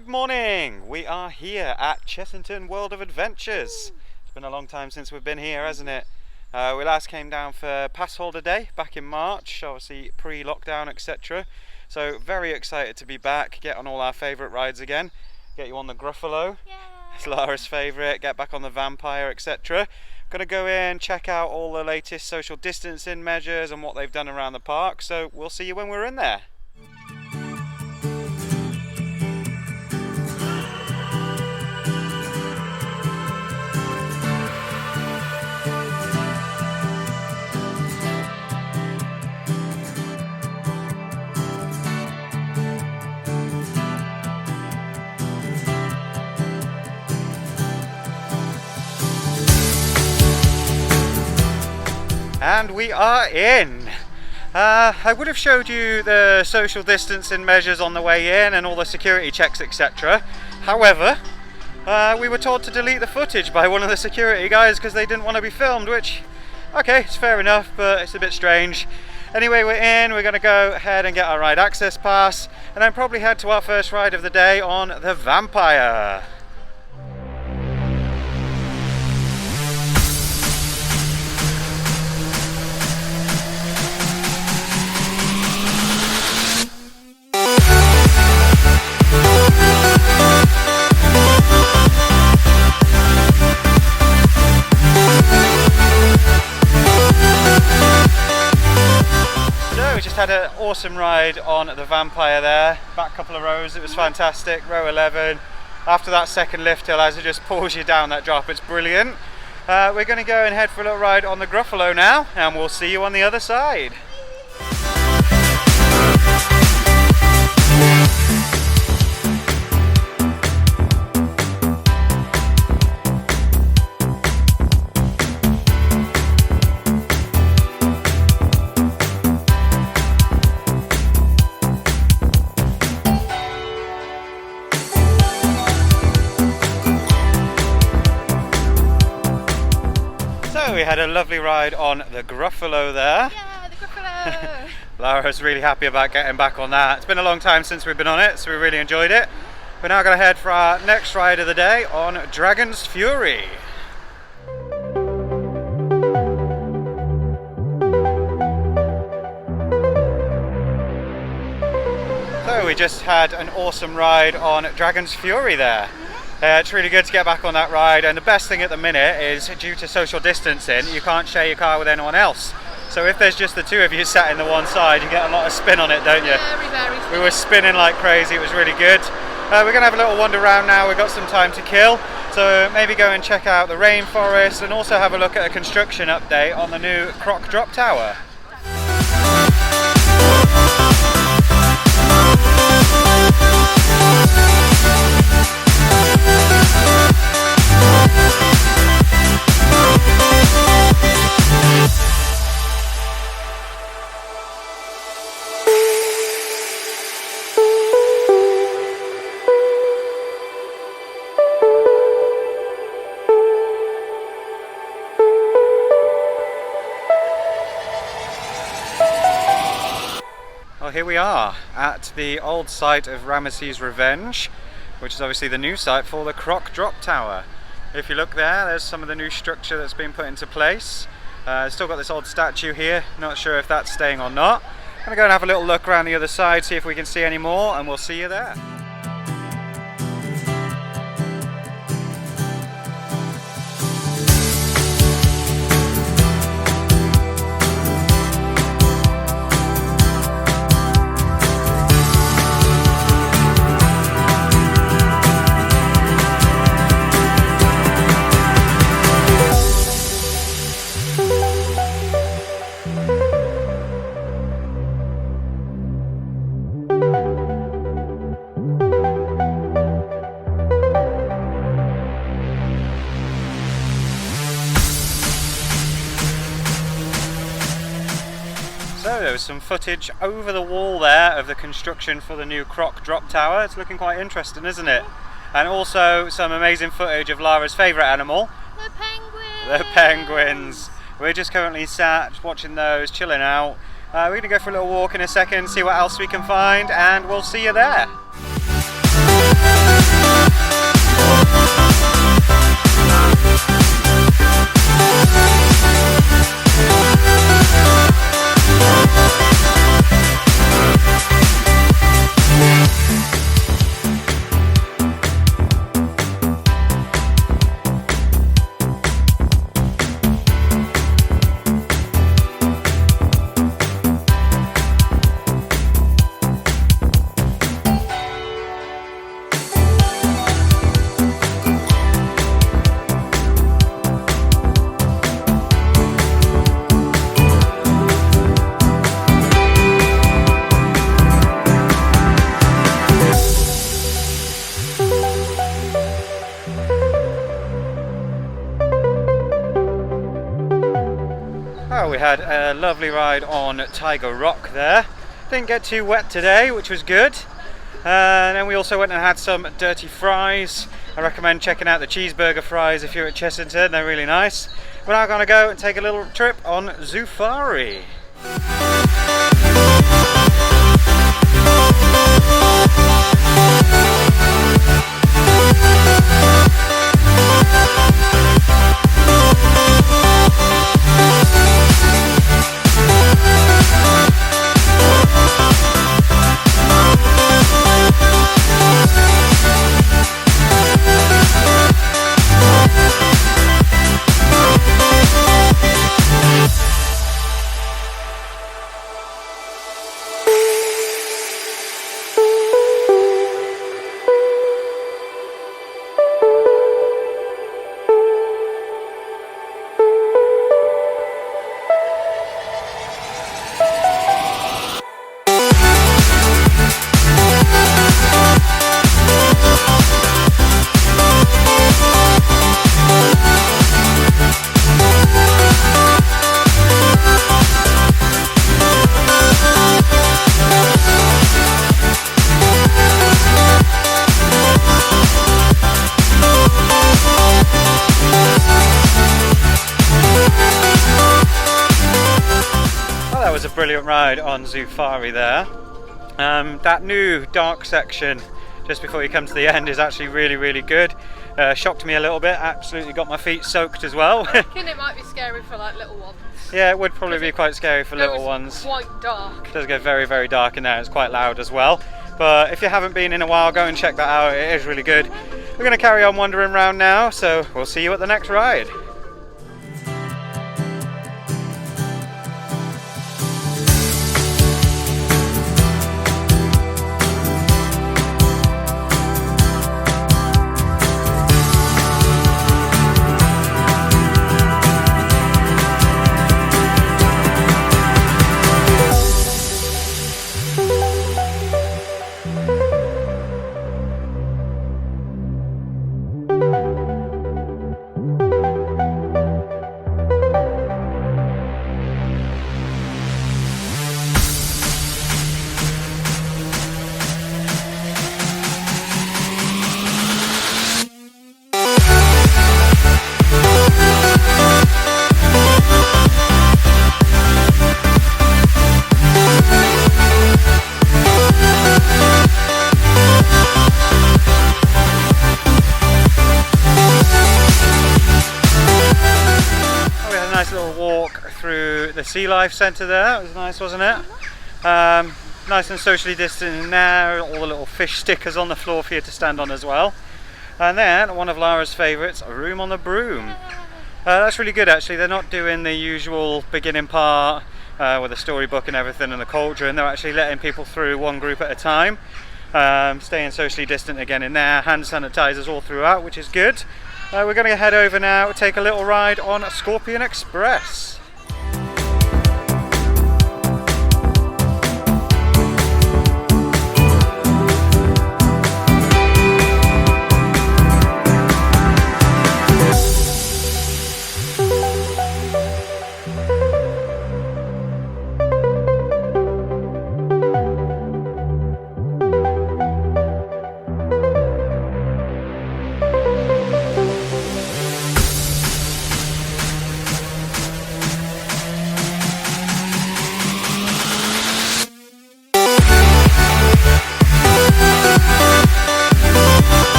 Good morning! We are here at Chessington World of Adventures. It's been a long time since we've been here, hasn't it? We last came down for Pass Holder Day back in March, obviously pre-lockdown, etc. So very excited to be back, get on all our favourite rides again. Get you on the Gruffalo, it's Lara's favourite, get back on the Vampire, etc. Gonna go in, check out all the latest social distancing measures and what they've done around the park, so we'll see you when we're in there. And we are in! I would have showed you the social distancing measures on the way in and all the security checks, etc. However, we were told to delete the footage by one of the security guys because they didn't want to be filmed, which, okay, it's fair enough, but it's a bit strange. Anyway, we're in, we're going to go ahead and get our ride access pass and then probably head to our first ride of the day on the Vampire. Had an awesome ride on the Vampire there, back couple of rows, it was fantastic, row 11. After that second lift hill, as it just pulls you down that drop, it's brilliant. We're going to go and head for a little ride on the Gruffalo now, and we'll see you on the other side. We had a lovely ride on the Gruffalo there. Yeah, the Gruffalo! Lara's really happy about getting back on that. It's been a long time since we've been on it, so we really enjoyed it. We're now going to head for our next ride of the day on Dragon's Fury. So we just had an awesome ride on Dragon's Fury there. It's really good to get back on that ride, and the best thing at the minute is due to social distancing you can't share your car with anyone else, so if there's just the two of you sat in the one side you get a lot of spin on it, don't you? Very We were spinning like crazy, it was really good. We're going to have a little wander around now, we've got some time to kill, so maybe go and check out the rainforest and also have a look at a construction update on the new Croc Drop Tower. Well, here we are at the old site of Ramesses' Revenge, which is obviously the new site for the Croc Drop Tower. If you look there, there's some of the new structure that's been put into place. Still got this old statue here, not sure if that's staying or not. I'm going to go and have a little look around the other side, see if we can see any more, and we'll see you there. So there was some footage over the wall there of the construction for the new Croc Drop Tower. It's looking quite interesting, isn't it? And also some amazing footage of Lara's favourite animal. The penguins! The penguins. We're just currently sat watching those, chilling out. We're going to go for a little walk in a second, see what else we can find, and we'll see you there. had a lovely ride on Tiger Rock there. Didn't get too wet today, which was good. And then we also went and had some dirty fries. I recommend checking out the cheeseburger fries if you're at Chessington, they're really nice. We're now going to go and take a little trip on Zoofari. A brilliant ride on Zoofari there. That new dark section just before you come to the end is actually really good. Shocked me a little bit, absolutely got my feet soaked as well. I reckon it might be scary for like little ones. Yeah, it would probably be quite scary for little ones. Quite dark. It does get very dark in there, it's quite loud as well. But if you haven't been in a while, go and check that out, it is really good. We're going to carry on wandering around now, so we'll see you at the next ride. Through the Sea Life Centre there, it was nice, wasn't it? Nice and socially distant in there, all the little fish stickers on the floor for you to stand on as well. And then one of Lara's favourites, a room on the broom. That's really good actually. They're not doing the usual beginning part with the storybook and everything and the cauldron. They're actually letting people through one group at a time, staying socially distant again in there, hand sanitizers all throughout, which is good. We're going to head over now, take a little ride on Scorpion Express.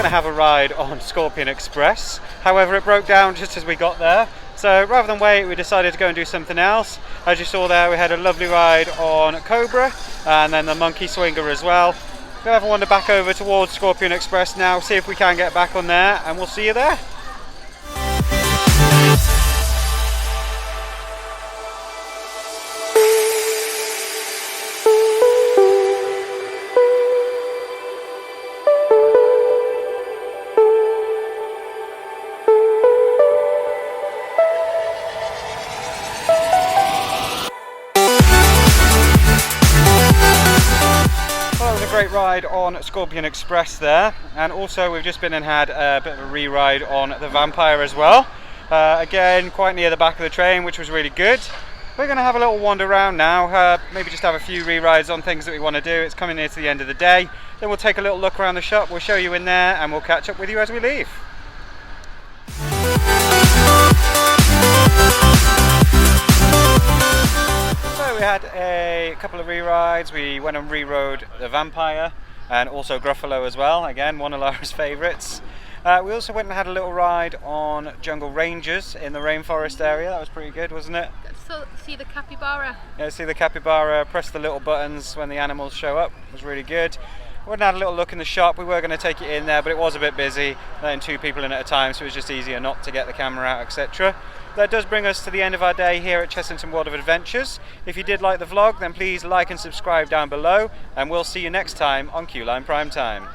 Have a ride on Scorpion Express, however it broke down just as we got there, so rather than wait we decided to go and do something else. As you saw there, we had a lovely ride on Cobra and then the Monkey Swinger as well. We'll have a wander back over towards Scorpion Express now, see if we can get back on there, and we'll see you there. ride on Scorpion Express there, and also we've just been and had a bit of a re-ride on the Vampire as well. Again, quite near the back of the train, which was really good. We're going to have a little wander around now, maybe just have a few re-rides on things that we want to do. It's coming near to the end of the day. Then we'll take a little look around the shop, we'll show you in there, and we'll catch up with you as we leave. So we had a couple of re-rides. We went and re-rode the Vampire and also Gruffalo as well, again one of Lara's favourites. We also went and had a little ride on Jungle Rangers in the rainforest area. That was pretty good, wasn't it? So, see the capybara. Yeah, see the capybara, press the little buttons when the animals show up. It was really good. We went and had a little look in the shop. We were going to take it in there, but it was a bit busy, letting 2 people in at a time, so it was just easier not to get the camera out, etc. That does bring us to the end of our day here at Chessington World of Adventures. If you did like the vlog, then please like and subscribe down below, and we'll see you next time on Q-Line Prime Time.